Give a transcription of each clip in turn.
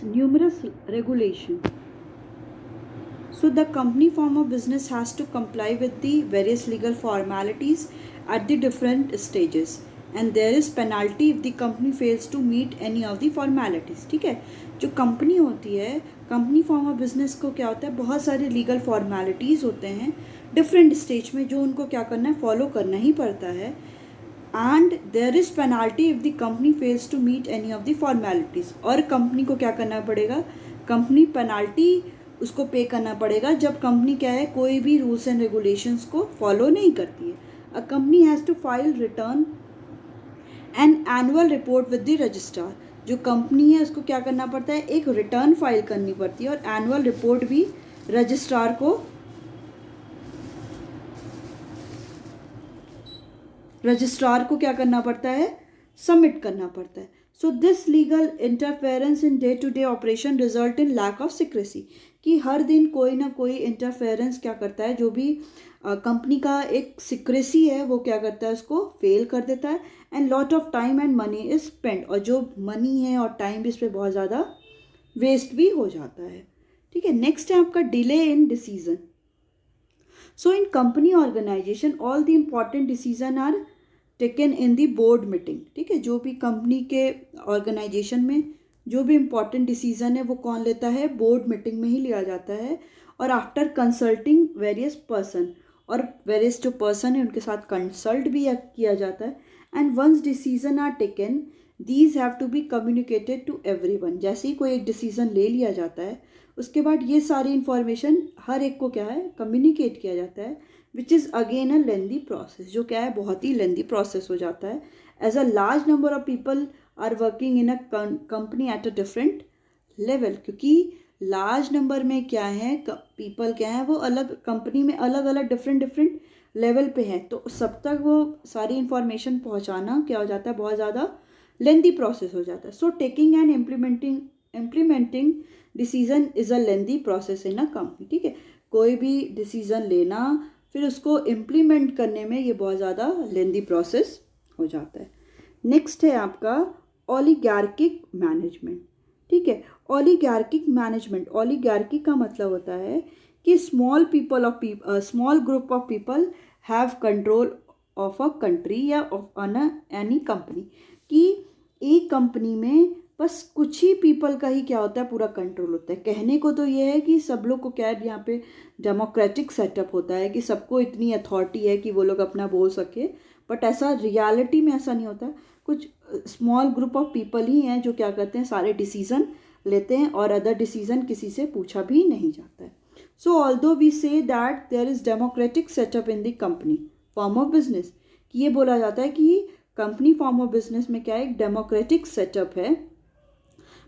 numerous regulation. So the company form of business has to comply with the various legal formalities at the different stages, and there is penalty if the company fails to meet any of the formalities. ठीक है, जो company होती है, company form of business को क्या होता है, बहुत सारे लीगल फॉर्मेलिटीज़ होते हैं डिफरेंट स्टेज में जो उनको क्या करना है, फॉलो करना ही पड़ता है. And there is penalty if the company fails to meet any of the formalities. और कंपनी को क्या करना पड़ेगा, कंपनी पेनाल्टी उसको पे करना पड़ेगा जब कंपनी क्या है, कोई भी रूल्स एंड रेगुलेशंस को फॉलो नहीं करती है. A company has to file return and annual report with the registrar. जो कंपनी है उसको क्या करना पड़ता है, एक रिटर्न फाइल करनी पड़ती है और एनुअल रिपोर्ट भी रजिस्ट्रार को क्या करना पड़ता है, सबमिट करना पड़ता है. So this legal interference in day to day operation result in lack of secrecy. कि हर दिन कोई ना कोई इंटरफेरेंस क्या करता है, जो भी कंपनी का एक सिक्रेसी है वो क्या करता है, उसको फेल कर देता है. And lot of time and money is spend. और जो मनी है और टाइम भी इस पर बहुत ज़्यादा वेस्ट भी हो जाता है. ठीक है, नेक्स्ट है आपका delay in decision. So in company organisation all the important decision are taken in the board meeting. ठीक है, जो भी कंपनी के ऑर्गेनाइजेशन में जो भी इम्पॉर्टेंट डिसीजन है वो कौन लेता है, बोर्ड मीटिंग में ही लिया जाता है. और आफ्टर कंसल्टिंग वेरियस पर्सन, और वेरियस जो पर्सन है उनके साथ कंसल्ट भी किया जाता है. And once decision are taken these have to be communicated to everyone. जैसे ही कोई एक डिसीजन ले लिया जाता है उसके बाद ये सारी इन्फॉर्मेशन हर एक को क्या है, कम्युनिकेट किया जाता है, which is again a lengthy process. जो क्या है, बहुत ही लेंदी प्रोसेस हो जाता है. As a large number of people are working in a company at a different level. क्योंकि लार्ज नंबर में क्या है, पीपल क्या है, वो अलग कंपनी में अलग अलग डिफरेंट लेवल पे हैं, तो सब तक वो सारी इंफॉर्मेशन पहुंचाना क्या हो जाता है, बहुत ज़्यादा लेंदी प्रोसेस हो जाता है. So taking and implementing decision is a lengthy process in a company. ठीक है, कोई भी डिसीजन लेना फिर उसको इम्प्लीमेंट करने में ये बहुत ज़्यादा लेंदी प्रोसेस हो जाता है. नेक्स्ट है आपका ओलिगार्किक मैनेजमेंट. ठीक है, ओलिगार्किक मैनेजमेंट, ओलिगार्की का मतलब होता है कि small group of people have control of a country या ऑफ एनी कंपनी. कि एक कंपनी में बस कुछ ही पीपल का ही क्या होता है, पूरा कंट्रोल होता है. कहने को तो ये है कि सब लोग को क्या है, यहाँ पे डेमोक्रेटिक सेटअप होता है कि सबको इतनी अथॉरिटी है कि वो लोग अपना बोल सके, बट ऐसा रियलिटी में ऐसा नहीं होता. कुछ स्मॉल ग्रुप ऑफ पीपल ही हैं जो क्या करते हैं, सारे डिसीजन लेते हैं और अदर डिसीजन किसी से पूछा भी नहीं जाता है. So although we say that there is democratic setup in the company form of business, कि ये बोला जाता है कि कंपनी फॉर्म ऑफ बिजनेस में क्या है, एक डेमोक्रेटिक सेटअप है.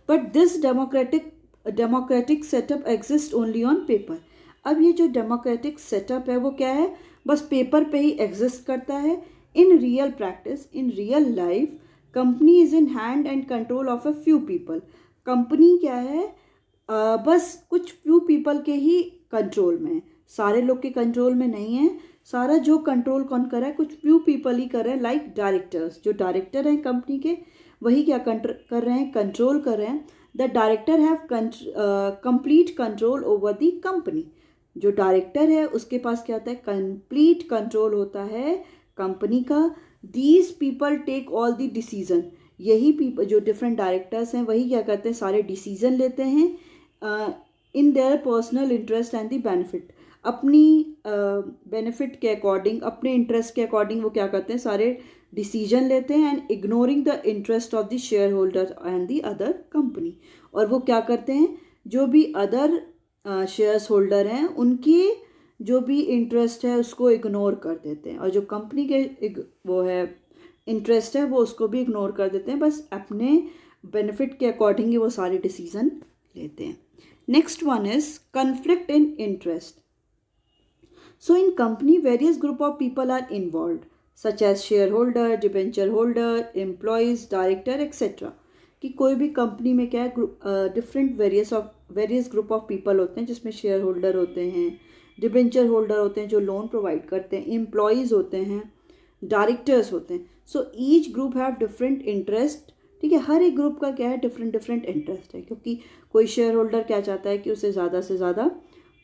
But this democratic setup exist only on paper. अब ये जो डेमोक्रेटिक सेटअप है वो क्या है, बस पेपर पे ही एग्जिस्ट करता है. In real practice, in real life, company is in hand and control of a few people. Company क्या है, बस कुछ फ्यू पीपल के ही कंट्रोल में है, सारे लोग के कंट्रोल में नहीं है. सारा जो कंट्रोल कौन कर रहा है, कुछ फ्यू पीपल ही कर रहे हैं. लाइक डायरेक्टर्स, जो डायरेक्टर हैं कंपनी के, वही क्या कर रहे हैं, कंट्रोल कर रहे हैं. The director have complete control over the company. जो डायरेक्टर है उसके पास क्या होता है, कंप्लीट कंट्रोल होता है कंपनी का. These people take all the decision. यही पीपल जो डिफरेंट डायरेक्टर्स हैं वही क्या करते हैं, सारे डिसीजन लेते हैं in their personal interest and the benefit. अपनी बेनिफिट के अकॉर्डिंग, अपने इंटरेस्ट के अकॉर्डिंग वो क्या करते हैं, सारे डिसीजन लेते हैं. And ignoring the interest of the share holder and the other company. और वो क्या करते हैं, जो भी अदर शेयर्स होल्डर हैं उनकी जो भी इंटरेस्ट है उसको इग्नोर कर देते हैं, और जो कंपनी के वो है इंटरेस्ट है वो उसको भी इग्नोर कर देते हैं. बस अपने बेनिफिट के अकॉर्डिंग ही वो सारे डिसीजन लेते हैं. Next one is conflict in interest. So in company various group of people are involve such as share holder, debenture holder, employees, director etcetera. कि कोई भी कंपनी में क्या है, different various group of people होते हैं, जिसमें शेयर होल्डर होते हैं, डिबेंचर होल्डर होते हैं जो लोन प्रोवाइड करते हैं, एम्प्लॉयज़ होते हैं, डायरेक्टर्स होते हैं. So each group have different interest ठीक है, हर एक ग्रुप का क्या है, डिफरेंट डिफरेंट इंटरेस्ट है, क्योंकि कोई शेयर होल्डर क्या चाहता है कि उसे ज़्यादा से ज़्यादा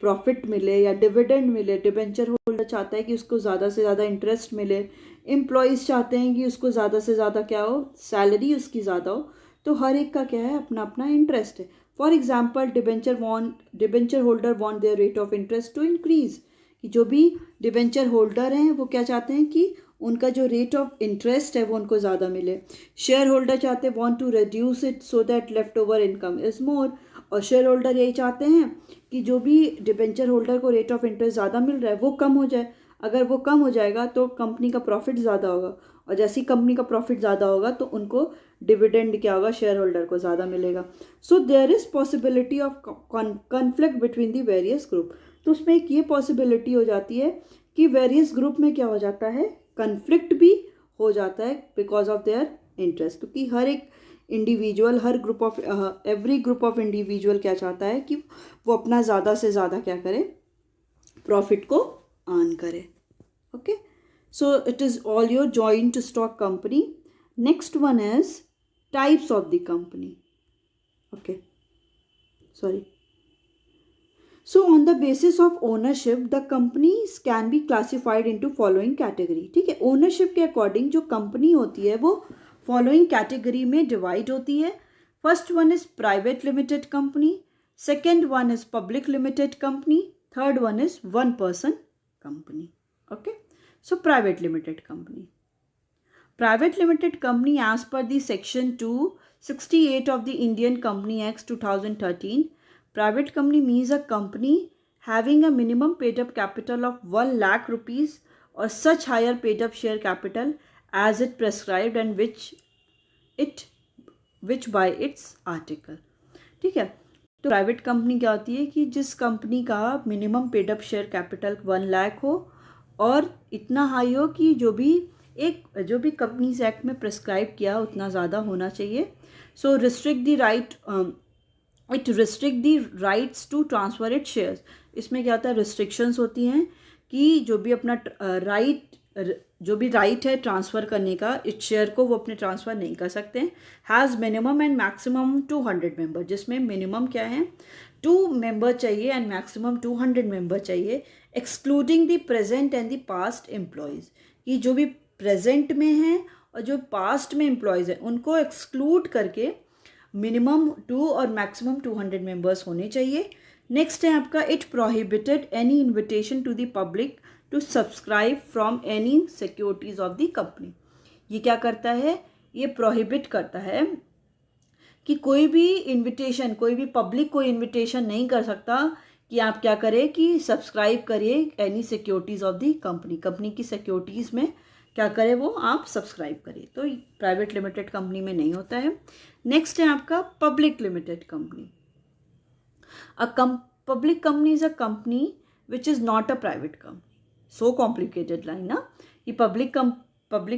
प्रॉफिट मिले या डिविडेंड मिले, डिबेंचर होल्डर चाहता है कि उसको ज़्यादा से ज़्यादा इंटरेस्ट मिले, एम्प्लॉयज़ चाहते हैं कि उसको ज़्यादा से ज़्यादा क्या हो, सैलरी उसकी ज़्यादा हो। तो हर एक का क्या है, अपना अपना इंटरेस्ट है। For example debenture holder want their rate of interest to increase, कि जो भी डिबेंचर होल्डर हैं वो क्या चाहते हैं कि उनका जो रेट ऑफ इंटरेस्ट है वो उनको ज़्यादा मिले। शेयर होल्डर चाहते हैं want to reduce it so that leftover income is more, और शेयर होल्डर यही चाहते हैं कि जो भी डिबेंचर होल्डर को रेट ऑफ इंटरेस्ट ज़्यादा मिल रहा है वो कम हो जाए। अगर वो कम हो जाएगा तो कंपनी का प्रॉफिट ज़्यादा होगा, और जैसे ही कंपनी का प्रॉफिट ज़्यादा होगा तो उनको डिविडेंड क्या होगा, शेयर होल्डर को ज़्यादा मिलेगा। So there is possibility of conflict between the various group. तो उसमें एक ये पॉसिबिलिटी हो जाती है कि वेरियस ग्रुप में क्या हो जाता है, कन्फ्लिक्ट भी हो जाता है बिकॉज ऑफ देयर इंटरेस्ट, क्योंकि हर एक individual, her group of every group of individual क्या चाहता है कि वो अपना ज़्यादा से ज़्यादा क्या करे, प्रॉफिट को अर्न करे। Okay, so it is all your joint stock company. Next one is types of the company. Okay, sorry. So on the basis of ownership, the companies can be classified into following category। ठीक है, ownership के according जो company होती है वो following category में divide होती है। First one is private limited company, second one is public limited company, third one is one person company. Okay, so private limited company. Private limited company as per the section 268 of the Indian Company Acts 2013, private company means a company having a minimum paid up capital of 1 lakh rupees or such higher paid up share capital as it prescribed and which by its article। ठीक है, तो private company क्या होती है कि जिस company का minimum paid up share capital 1 lakh हो और इतना हाई हो कि जो भी कंपनीज एक्ट में प्रिस्क्राइब किया उतना ज़्यादा होना चाहिए। So it restrict the rights to transfer it shares. इसमें क्या होता है, रिस्ट्रिक्शंस होती हैं कि जो भी अपना राइट है ट्रांसफ़र करने का इस शेयर को वो अपने ट्रांसफ़र नहीं कर सकते हैं। Has minimum and maximum 200 member, जिसमें मिनिमम क्या है 2 मेंबर चाहिए एंड मैक्सिमम 200 मेंबर चाहिए, excluding the present and the past employees, कि जो भी प्रेजेंट में हैं और जो पास्ट में एम्प्लॉयज़ हैं उनको एक्सक्लूड करके मिनिमम 2 और मैक्सिमम 200 मेंबर्स होने चाहिए। नेक्स्ट है आपका, it prohibited any invitation to the public to subscribe from any securities of the company. ये क्या करता है, ये प्रोहिबिट करता है कि कोई भी पब्लिक कोई इन्विटेशन नहीं कर सकता कि आप क्या करें कि सब्सक्राइब करिए any securities of the company की सिक्योरिटीज़ में क्या करें वो आप सब्सक्राइब करिए। तो प्राइवेट लिमिटेड कंपनी में नहीं होता है। नेक्स्ट है आपका public limited company. Public company is a company which is not a private company. So complicated line ना, ये पब्लिक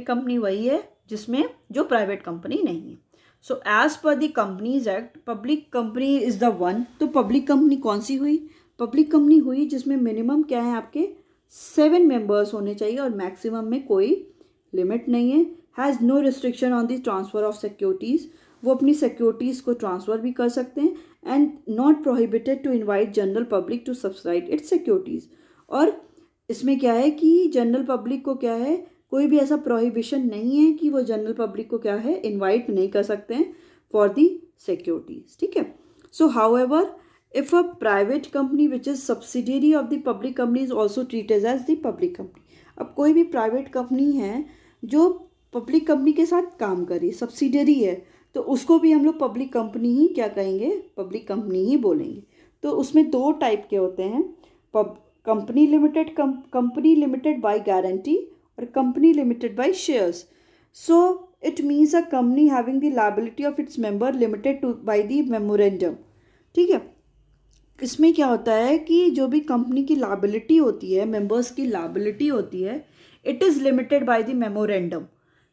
कंपनी वही है जिसमें जो प्राइवेट कंपनी नहीं है। So as per the companies act public company is the one. तो public company कौन सी हुई, पब्लिक कंपनी हुई जिसमें मिनिमम क्या है आपके 7 मेंबर्स होने चाहिए और मैक्सिमम में कोई लिमिट नहीं है। Has no restriction on the transfer of securities, वो अपनी सिक्योरिटीज़ को ट्रांसफ़र भी कर सकते हैं। And not prohibited to invite general public to subscribe its securities. और इसमें क्या है कि जनरल पब्लिक को क्या है, कोई भी ऐसा प्रोहिबिशन नहीं है कि वो जनरल पब्लिक को क्या है इनवाइट नहीं कर सकते हैं फॉर दी सिक्योरिटीज़। ठीक है, so however if a private company which is subsidiary of the public company is also treated as the public company. अब कोई भी प्राइवेट कंपनी है जो पब्लिक कंपनी के साथ काम कर रही है, सब्सिडियरी है, तो उसको भी हम लोग पब्लिक कंपनी ही क्या कहेंगे, पब्लिक कंपनी ही बोलेंगे। तो उसमें 2 टाइप के होते हैं, कंपनी लिमिटेड बाय गारंटी और company limited by shares. So it means a company having the liability of its member limited to by the memorandum. ठीक है, इसमें क्या होता है कि जो भी कंपनी की लायबिलिटी होती है, मेंबर्स की लायबिलिटी होती है, it is limited by the memorandum,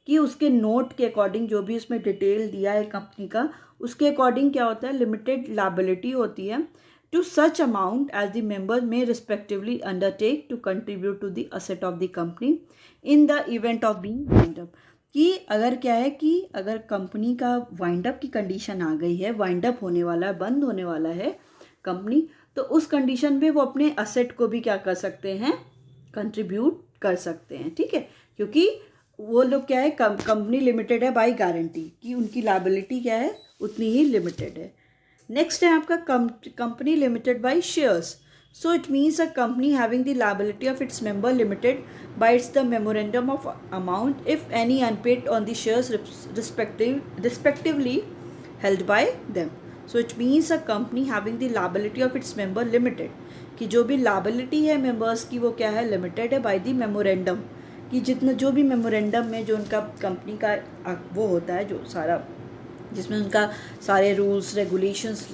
कि उसके नोट के अकॉर्डिंग जो भी उसमें डिटेल दिया है कंपनी का उसके अकॉर्डिंग क्या होता है, लिमिटेड लायबिलिटी होती है to such amount as the member may respectively undertake to contribute to the asset of the company in the event of being wind up. कि अगर क्या है कि अगर कंपनी का वाइंड अप की कंडीशन आ गई है, वाइंड अप होने वाला है, बंद होने वाला है कंपनी, तो उस कंडीशन में वो अपने असेट को भी क्या कर सकते हैं, कंट्रीब्यूट कर सकते हैं, ठीक है, क्योंकि वो लोग क्या है, कंपनी लिमिटेड है बाय गारंटी, कि उनकी लायबिलिटी क्या है, उतनी ही लिमिटेड है। नेक्स्ट है आपका company limited by shares. So it means a company having the liability of its member limited by its the memorandum of amount if any unpaid on the shares respectively held by them. So it means a company having the liability of its member limited, कि जो भी liability है members की वो क्या है, limited है by the memorandum, कि जितना जो भी memorandum में जो उनका कंपनी का वो होता है, जो सारा जिसमें उनका सारे रूल्स रेगुलेशंस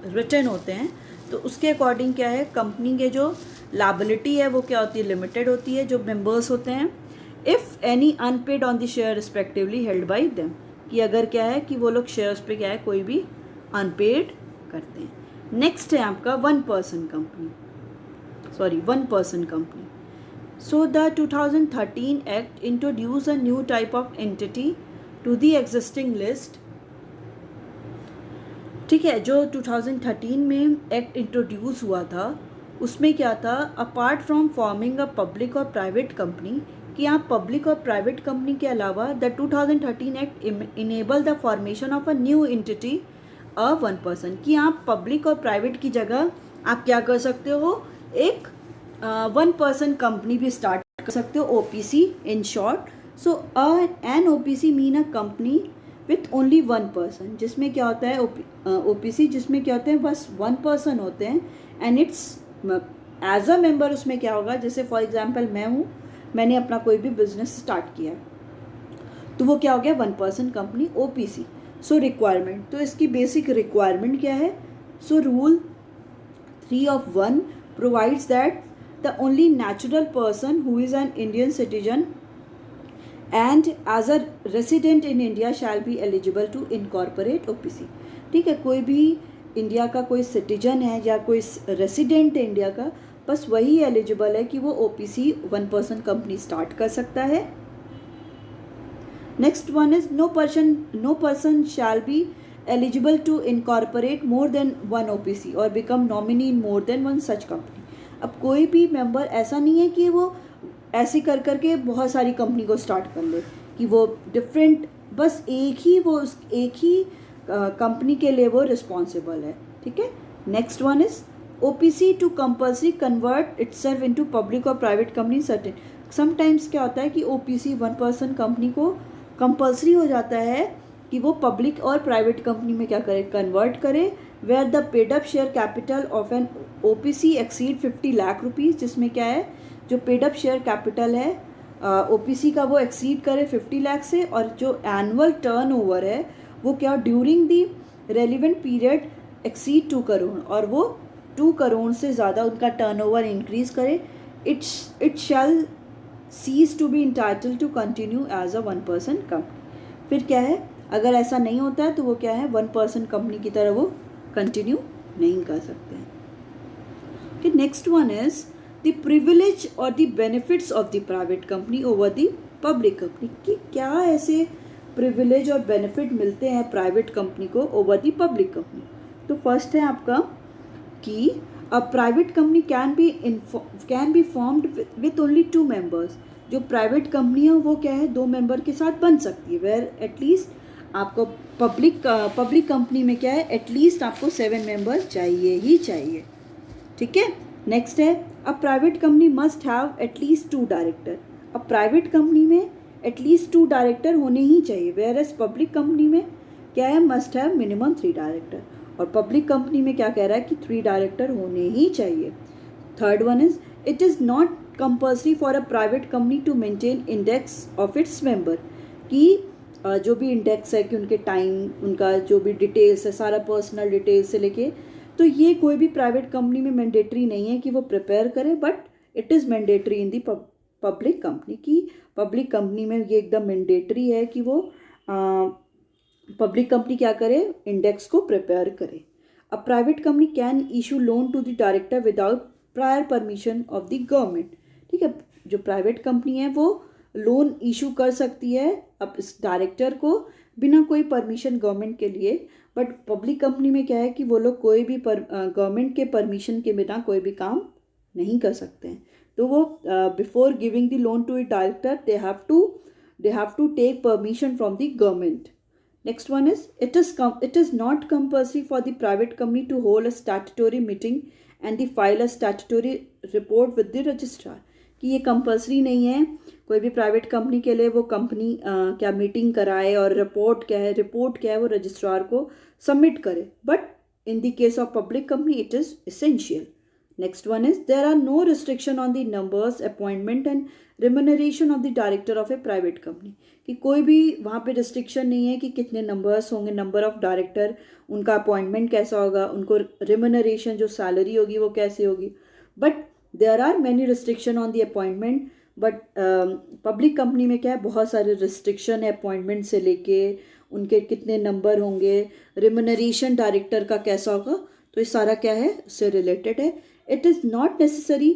रिटन होते हैं, तो उसके अकॉर्डिंग क्या है, कंपनी के जो लायबिलिटी है वो क्या होती है, लिमिटेड होती है, जो मेंबर्स होते हैं, if any unpaid on the share respectively held by them, कि अगर क्या है कि वो लोग शेयर्स पे क्या है कोई भी अनपेड करते हैं। नेक्स्ट है आपका one person company. So the 2013 act introduce a new type of entity to the existing list, ठीक है, जो 2013 में एक्ट इंट्रोड्यूस हुआ था उसमें क्या था, apart from forming a public और प्राइवेट कंपनी, कि आप पब्लिक और प्राइवेट कंपनी के अलावा the 2013 act enable the formation of a new entity a one person, कि आप पब्लिक और प्राइवेट की जगह आप क्या कर सकते हो, एक वन पर्सन कंपनी भी स्टार्ट कर सकते हो, OPC in short. So an OPC mean a company with only one person, जिसमें क्या होता है ओपीसी, जिसमें क्या होते हैं बस वन पर्सन होते हैं, and its as a member उसमें क्या होगा, जैसे फॉर एग्जांपल मैं हूँ, मैंने अपना कोई भी बिजनेस स्टार्ट किया तो वो क्या हो गया, वन पर्सन कंपनी, ओपीसी। सो रिक्वायरमेंट, तो इसकी बेसिक रिक्वायरमेंट क्या है, so rule 3 of 1 provides that the only natural person who is an Indian citizen and as a resident in India shall be eligible to incorporate OPC, ठीक है, कोई भी India का कोई सिटीजन है या कोई रेसिडेंट है इंडिया का, बस वही एलिजिबल है कि वो OPC one person company start कर सकता है। Next one is no person shall be eligible to incorporate more than one OPC or become nominee in more than one such company। अब कोई भी मेंबर ऐसा नहीं है कि वो ऐसे कर करके बहुत सारी कंपनी को स्टार्ट कर ले, कि वो डिफरेंट, बस एक ही कंपनी के लिए वो रिस्पॉन्सिबल है, ठीक है। Next one is OPC to compulsory convert itself into public और प्राइवेट कंपनी सर्टेन। समटाइम्स क्या होता है कि ओपीसी वन पर्सन कंपनी को कंपल्सरी हो जाता है कि वो पब्लिक और प्राइवेट कंपनी में क्या करे, कन्वर्ट करे, where the paid up share capital of an OPC exceed 50 lakh rupees, जिसमें क्या है, जो पेड अप शेयर कैपिटल है ओपीसी का वो एक्सीड करे 50 लाख से, और जो एनुअल टर्नओवर है वो क्या during the relevant period exceed 2 crore, और वो 2 करोड़ से ज़्यादा उनका टर्नओवर इंक्रीज करे, it shall cease to be entitle to continue as a one person company. फिर क्या है, अगर ऐसा नहीं होता है तो वो क्या है, वन पर्सन कंपनी की तरह वो कंटिन्यू नहीं कर सकते हैं। Okay, next one is the privilege or the benefits of the private company over the public company, कि क्या ऐसे privilege और benefit मिलते हैं प्राइवेट कंपनी को over the public company। तो फर्स्ट है आपका कि a private company can be formed with only 2 members। जो प्राइवेट कंपनी है वो क्या है, 2 मेंबर के साथ बन सकती है, वेयर एटलीस्ट आपको पब्लिक कंपनी में क्या है, एटलीस्ट आपको 7 मेंबर चाहिए ही चाहिए, ठीक है। नेक्स्ट है अ private company must have at least 2 director. अब प्राइवेट कंपनी में एटलीस्ट 2 डायरेक्टर होने ही चाहिए, वेयर एज पब्लिक कंपनी में क्या है, मस्ट हैव मिनिमम 3 डायरेक्टर, और पब्लिक कंपनी में क्या कह रहा है कि 3 डायरेक्टर होने ही चाहिए। Third one is it is not compulsory for a private company to maintain index of its member, कि जो भी इंडेक्स है कि उनके टाइम, उनका जो भी डिटेल्स है, सारा पर्सनल डिटेल्स से लेके, तो ये कोई भी प्राइवेट कंपनी में मैंडेटरी नहीं है कि वो प्रिपेयर करे, but it is mandatory in the public company, की पब्लिक कंपनी में ये एकदम मैंडेटरी है कि वो पब्लिक कंपनी क्या करे, इंडेक्स को प्रिपेयर करे। A private company can issue loan to the director without prior permission of the government, ठीक है। जो प्राइवेट कंपनी है वो लोन इशू कर सकती है अब इस डायरेक्टर को बिना कोई परमिशन गवर्नमेंट के लिए। बट पब्लिक कंपनी में क्या है कि वो लोग कोई भी गवर्नमेंट के परमिशन के बिना कोई भी काम नहीं कर सकते हैं। तो वो before giving the loan to a director they have to take permission from the government. Next one is it is not compulsory for the private company to hold a statutory meeting and the file a statutory report with the registrar. कि ये compulsory नहीं है कोई भी private company के लिए वो company क्या मीटिंग कराए और रिपोर्ट क्या है वो रजिस्ट्रार को सबमिट करे, but in the case of public company it is essential. Next one is there are no restriction on the numbers, appointment and remuneration of the director of a private company. कि कोई भी वहाँ पे restriction नहीं है कि कितने numbers होंगे, number of director, उनका appointment कैसा होगा, उनको remuneration जो salary होगी वो कैसे होगी. But there are many restriction on the appointment. But public company में क्या है बहुत सारे restriction है appointment से लेके उनके कितने number होंगे, remuneration director का कैसा होगा, तो ये सारा क्या है उससे related है. It is not necessary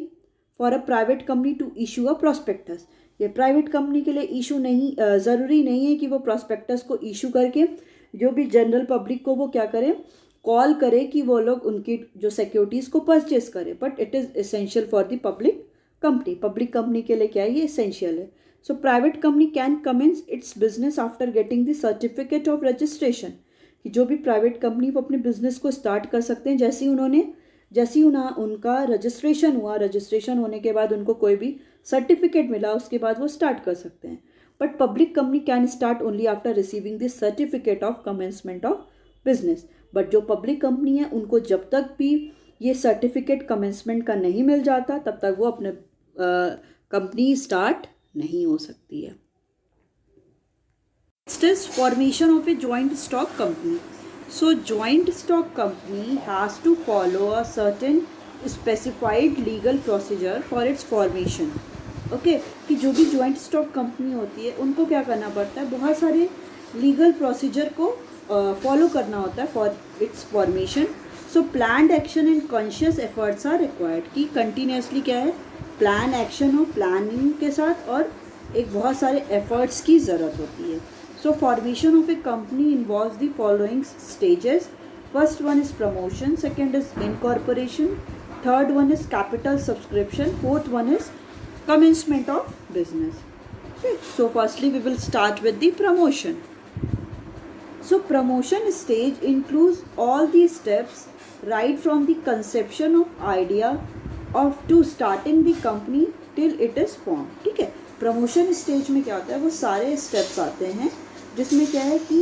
for a private company to issue a prospectus. ये प्राइवेट कंपनी के लिए इशू नहीं ज़रूरी नहीं है कि वो प्रॉस्पेक्टस को इशू करके जो भी जनरल पब्लिक को वो क्या करें कॉल करे कि वो लोग उनकी जो सिक्योरिटीज़ को परचेस करें. But it is essential for the public company. Public company के लिए क्या है ये एसेंशियल है. So private company can commence its business after getting the certificate of registration. कि जो भी प्राइवेट कंपनी वो अपने बिजनेस को स्टार्ट कर सकते हैं जैसे ही उनका रजिस्ट्रेशन हुआ, रजिस्ट्रेशन होने के बाद उनको कोई भी सर्टिफिकेट मिला उसके बाद वो स्टार्ट कर सकते हैं. But public company can start only after receiving this certificate of commencement of business. But जो पब्लिक कंपनी है उनको जब तक भी ये सर्टिफिकेट कमेंसमेंट का नहीं मिल जाता तब तक वो अपने कंपनी स्टार्ट नहीं हो सकती है. Next is formation of a joint stock company. So joint stock company has to follow a certain specified legal procedure for its formation. Okay, कि जो भी joint stock company होती है उनको क्या करना पड़ता है बहुत सारे legal procedure को follow करना होता है for its formation. So planned action and conscious efforts are required. कि continuously क्या है plan action और planning के साथ और एक बहुत सारे efforts की ज़रूरत होती है. So formation of a company involves the following stages. First one is promotion, second is incorporation, third one is capital subscription, fourth one is commencement of business. Okay. So firstly we will start with the promotion. So promotion stage includes all the steps right from the conception of idea of to starting the company till it is formed. ठीक है, promotion stage में क्या होता है वो सारे steps आते हैं जिसमें क्या है कि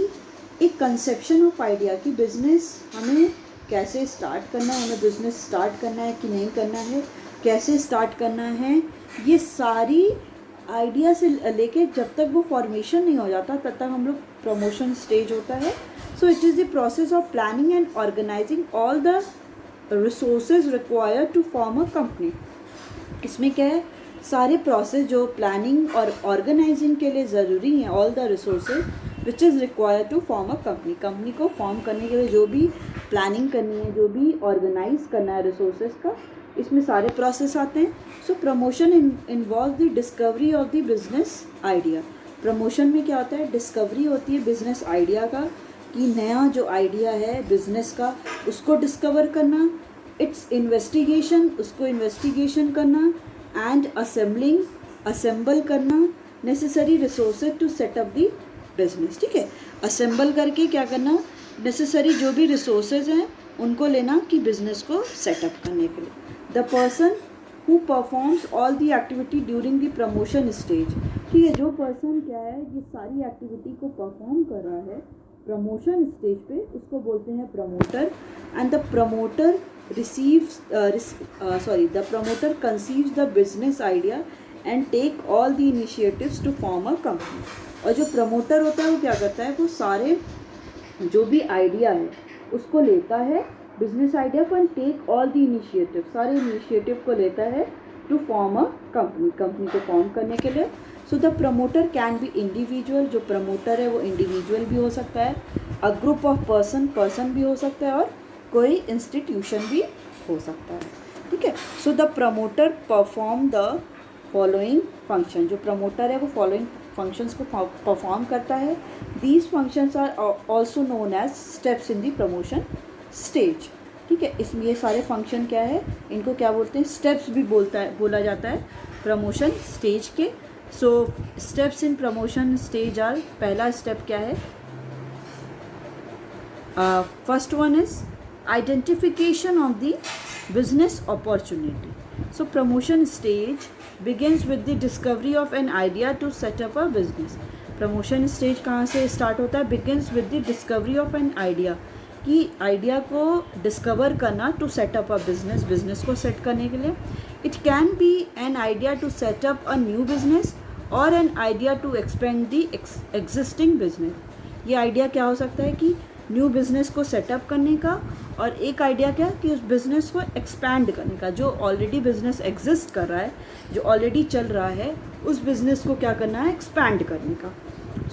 एक कंसेप्शन ऑफ आइडिया कि बिज़नेस हमें कैसे स्टार्ट करना है, हमें बिज़नेस स्टार्ट करना है कि नहीं करना है, कैसे स्टार्ट करना है, ये सारी आइडिया से लेके जब तक वो फॉर्मेशन नहीं हो जाता तब तक हम लोग प्रमोशन स्टेज होता है. So it is the process of planning and organising all the resources required to form a company. इसमें क्या है सारे प्रोसेस जो प्लानिंग और ऑर्गेनाइजिंग के लिए ज़रूरी हैं, all the resources which is required to form a company. Company को फॉर्म करने के लिए जो भी प्लानिंग करनी है, जो भी ऑर्गेनाइज करना है रिसोर्सेज का, इसमें सारे प्रोसेस आते हैं. So promotion involve the discovery of the business idea. Promotion में क्या होता है डिस्कवरी होती है बिजनेस आइडिया का कि नया जो आइडिया है बिजनेस का उसको डिस्कवर करना. इट्स इन्वेस्टिगेशन, उसको इन्वेस्टिगेशन करना एंड असेंबल करना necessary resources to set up the business. ठीक है, असेंबल करके क्या करना नेसेसरी जो भी रिसोर्सेज हैं उनको लेना कि बिजनेस को सेटअप करने के लिए. The person who performs all the activity during the promotion stage. ठीक है, जो पर्सन क्या है ये सारी एक्टिविटी को परफॉर्म कर रहा है प्रमोशन स्टेज पे उसको बोलते हैं promoter. And the promoter the promoter conceives the business idea and take all the initiatives to form a company. और जो प्रमोटर होता है वो क्या करता है वो सारे जो भी आइडिया है उसको लेता है बिजनेस आइडिया को and take all the initiative, सारे इनिशिएटिव को लेता है to form a company, company को फॉर्म करने के लिए. So the promoter can be individual, जो प्रमोटर है वो इंडिविजुअल भी हो सकता है, अ ग्रुप ऑफ पर्सन भी हो सकता है और कोई इंस्टीट्यूशन भी हो सकता है. ठीक है, so the promoter perform the following function, जो प्रमोटर है वो फॉलोइंग फंक्शंस को परफॉर्म करता है। These functions are also known as steps in the promotion stage. ठीक है, इसमें ये सारे फंक्शन क्या है, इनको क्या बोलते हैं, स्टेप्स भी बोला जाता है प्रमोशन स्टेज के। So steps in promotion stage are, पहला स्टेप क्या है, first one is identification of the business opportunity. So promotion stage begins with the discovery of an idea to set up a business। Promotion stage कहाँ से start होता है, begins with the discovery of an idea, कि idea को discover करना to set up a business, business को set करने के लिए। It can be an idea to set up a new business और an idea to expand the existing business. ये idea क्या हो सकता है कि न्यू बिज़नेस को सेटअप करने का, और एक आइडिया क्या कि उस बिज़नेस को एक्सपैंड करने का, जो ऑलरेडी बिज़नेस एग्जिस्ट कर रहा है, जो ऑलरेडी चल रहा है, उस बिज़नेस को क्या करना है, एक्सपैंड करने का।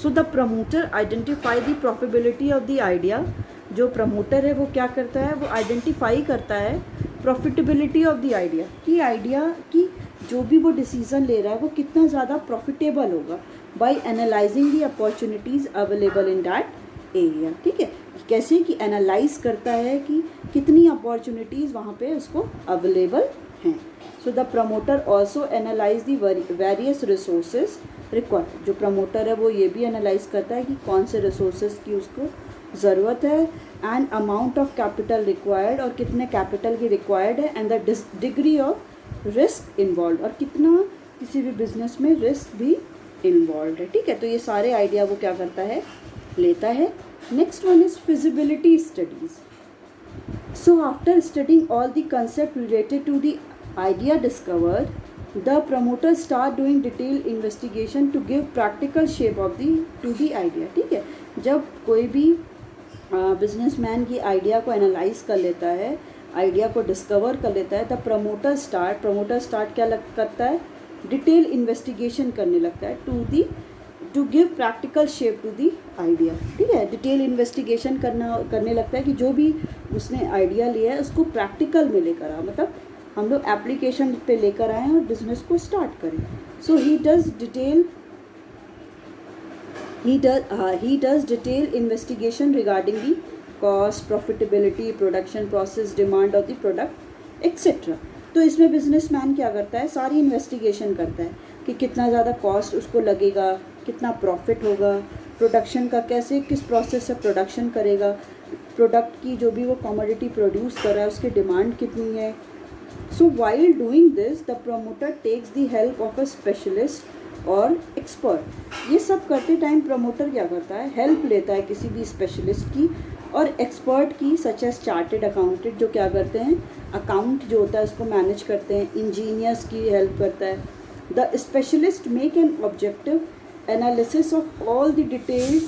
सो the promoter identify the profitability of the idea. जो प्रमोटर है वो क्या करता है, वो आइडेंटिफाई करता है प्रॉफिटेबिलिटी ऑफ द आइडिया, कि आइडिया की जो भी वो डिसीज़न ले रहा है वो कितना ज़्यादा प्रॉफिटेबल होगा, by analysing the opportunities available in that area. ठीक है, कैसे कि एनालाइज करता है कि कितनी अपॉर्चुनिटीज़ वहाँ पे उसको अवेलेबल हैं। सो the promoter also analyse the various resources required. जो प्रमोटर है वो ये भी एनालाइज करता है कि कौन से रिसोर्सेज की उसको ज़रूरत है, and amount of capital required, और कितने कैपिटल की रिक्वायर्ड है, and the degree of risk involve, और कितना किसी भी बिजनेस में रिस्क भी इन्वॉल्व है। ठीक है, तो ये सारे आइडिया वो क्या करता है, लेता है। Next one is feasibility studies. So after studying all the concept related to the idea discovered, the promoter start doing detailed investigation to give practical shape of the idea। ठीक है, जब कोई भी बिजनेसमैन की आइडिया को analyse कर लेता है, आइडिया को डिस्कवर कर लेता है, तब प्रमोटर स्टार्ट क्या करता है, डिटेल इन्वेस्टिगेशन करने लगता है to give practical shape to the idea. ठीक है, डिटेल इन्वेस्टिगेशन करने लगता है कि जो भी उसने आइडिया लिया है उसको प्रैक्टिकल में लेकर आ, मतलब हम लोग एप्लीकेशन पे लेकर आएँ और बिजनेस को स्टार्ट करें। So he does detail investigation regarding the cost, profitability, production process, demand of the product etcetera. तो इसमें बिजनेसमैन क्या करता है, सारी इन्वेस्टिगेशन करता है कि कितना ज़्यादा कॉस्ट उसको लगेगा, कितना प्रॉफिट होगा, प्रोडक्शन का कैसे किस प्रोसेस से प्रोडक्शन करेगा, प्रोडक्ट की जो भी वो कमोडिटी प्रोड्यूस कर रहा है उसकी डिमांड कितनी है। So while doing this the promoter takes the help of a specialist और एक्सपर्ट। ये सब करते टाइम प्रमोटर क्या करता है, हेल्प लेता है किसी भी स्पेशलिस्ट की और एक्सपर्ट की, सच एज चार्टेड अकाउंटेंट जो क्या करते हैं, अकाउंट जो होता है उसको मैनेज करते हैं, इंजीनियर्स की हेल्प करता है। The specialist make an objective analysis of all the detail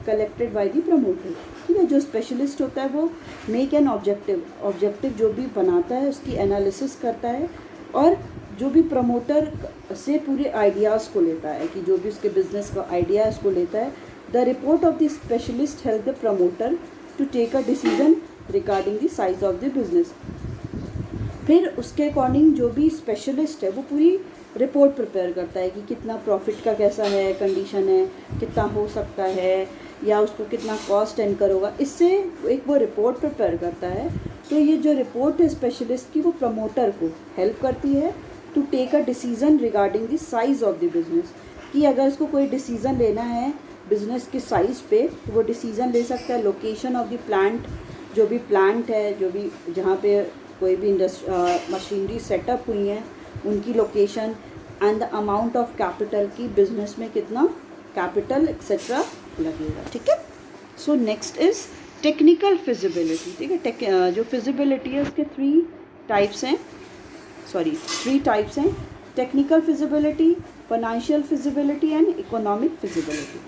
collected by the promoter. ठीक है, जो स्पेशलिस्ट होता है वो मेक एन ऑब्जेक्टिव जो भी बनाता है उसकी एनालिसिस करता है, और जो भी प्रमोटर से पूरे आइडियाज़ को लेता है, कि जो भी उसके बिजनेस का आइडिया है उसको लेता है। The report of the specialist help the promoter to take a decision regarding the size of the business. फिर उसके अकॉर्डिंग जो भी स्पेशलिस्ट है वो पूरी रिपोर्ट प्रिपेयर करता है कि कितना प्रॉफिट का कैसा है, कंडीशन है, कितना हो सकता है, या उसको कितना कॉस्ट इनकर होगा, इससे एक वो रिपोर्ट प्रिपेयर करता है। तो ये जो रिपोर्ट है स्पेशलिस्ट की, वो प्रमोटर को हेल्प करती है to take a decision regarding the size of the business, कि अगर उसको कोई डिसीज़न लेना है बिज़नेस के साइज़ पे तो वो डिसीज़न ले सकता है। लोकेशन ऑफ द प्लांट, जो भी प्लांट है, जो भी जहाँ पे कोई भी मशीनरी सेटअप हुई हैं उनकी location, and the amount of capital की बिजनेस में कितना कैपिटल एक्सेट्रा लगेगा। ठीक है, so next is technical feasibility. ठीक है, जो फिजिबिलिटी है उसके थ्री टाइप्स हैं, technical feasibility, financial feasibility and economic feasibility.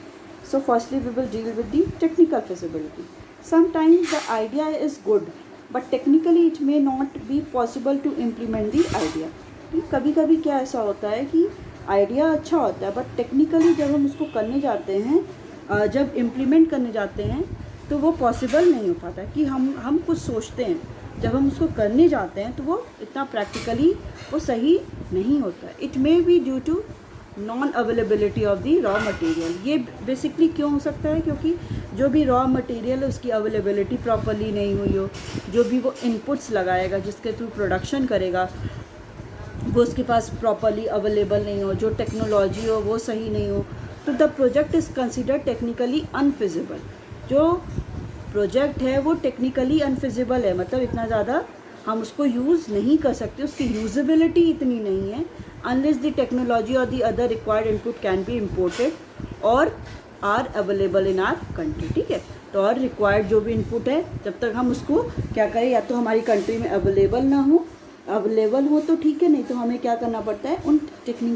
So firstly we will deal with the technical feasibility. Sometimes the idea is good but technically it may not be possible to implement the idea. कभी कभी क्या ऐसा होता है कि idea अच्छा होता है बट टेक्निकली जब हम उसको करने जाते हैं, जब इम्प्लीमेंट करने जाते हैं तो वो पॉसिबल नहीं हो पाता। कि हम कुछ सोचते हैं, जब हम उसको करने जाते हैं तो वो इतना प्रैक्टिकली वो सही नहीं होता। It may be due to non availability of the raw material. ये बेसिकली क्यों हो सकता है? क्योंकि जो भी रॉ मटेरियल है उसकी अवेलेबिलिटी प्रॉपरली नहीं हुई हो, जो भी वो इनपुट्स लगाएगा जिसके थ्रू प्रोडक्शन करेगा वो उसके पास प्रॉपरली अवेलेबल नहीं हो, जो टेक्नोलॉजी हो वो सही नहीं हो, तो the project is considered technically unfeasible. जो प्रोजेक्ट है वो टेक्निकली अनफिजिबल है, मतलब इतना ज़्यादा हम उसको यूज़ नहीं कर सकते, उसकी यूजेबिलिटी इतनी नहीं है अनलेस द टेक्नोलॉजी और the other required input can be imported और are available in our country. ठीक है, तो और रिक्वायर्ड जो भी इनपुट है जब तक हम उसको क्या करें, या तो हमारी कंट्री में अवेलेबल ना हो, अवेलेबल हो तो ठीक है, नहीं तो हमें क्या करना पड़ता है, उन टेक्निक